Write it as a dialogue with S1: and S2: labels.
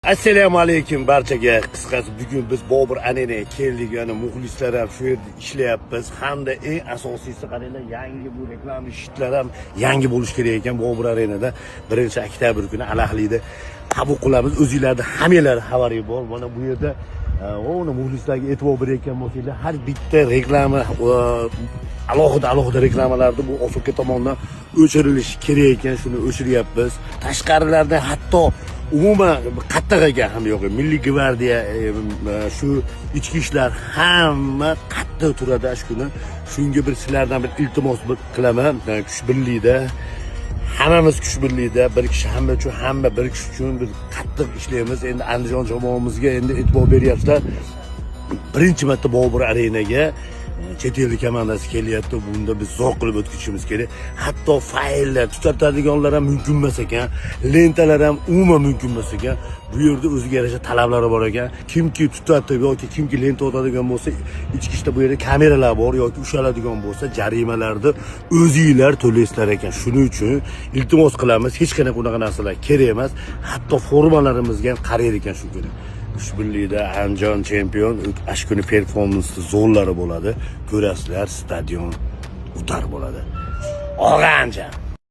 S1: Assalomu alaykum barchaga. Qisqasi bugun biz Bobur Arenaga keldik. Yana muxlislar ham shu yerda ishlayapmiz. Hamda eng asosiysi qaranglar, yangi bu reklama ishlar ham yangi bo'lish kerak ekan. Bobur Arenada 1-oktyabr kuni alohida qabul qilamiz. O'zingizlarda hammalar xabari bor. Mana bu yerda o'ni muxlislarga e'tibor berayotgan bo'lsanglar, har bitta reklama alohida reklamalarni bu OFK tomonidan o'chirilishi kerak ekan. Shuni o'chiryapmiz. Tashqarilarda hatto umuman qattig'iga ham yo'q. Milliy gvardiya, shu ichki ishlar hamma qattiq turadi shu kuni. Shunga bir sizlardan bir iltimos qilaman. Kuch birlikda, hammamiz kuch birlikda, bir kishi hamma uchun, hamma bir kishi uchun bir qattiq ishlaymiz. Endi Andijon jamoamizga endi e'tibor beryapsizlar. Birinchi marta Bobur Arenaga chet ellik komandasi kelyapti. Bunda biz zo'r qilib o'tkazishimiz kerak. Hatto fayllar tutatadiganlar ham mumkin emas ekan, lentalar ham umuman mumkin emas ekan. Bu yerda o'ziga yarasha talablari bor ekan. Kimki tutatib yoki kimki lenta o'tadigan bo'lsa, ichki ishda bu yerda kameralar bor yoki ushaladigan bo'lsa, jarimalarni o'zingizlar to'laysizlar ekan. Shuning uchun iltimos qilamiz, hech qanaqa unaqa narsalar kerak emas. Hatto formalarimizga ham qaraydi ekan shu kuni. Kuch birlikda Andijon chempion, ash kuni performansni zo'rlari bo'ladi. Ko'rasizlar, stadion utar bo'ladi. Og'a Andijon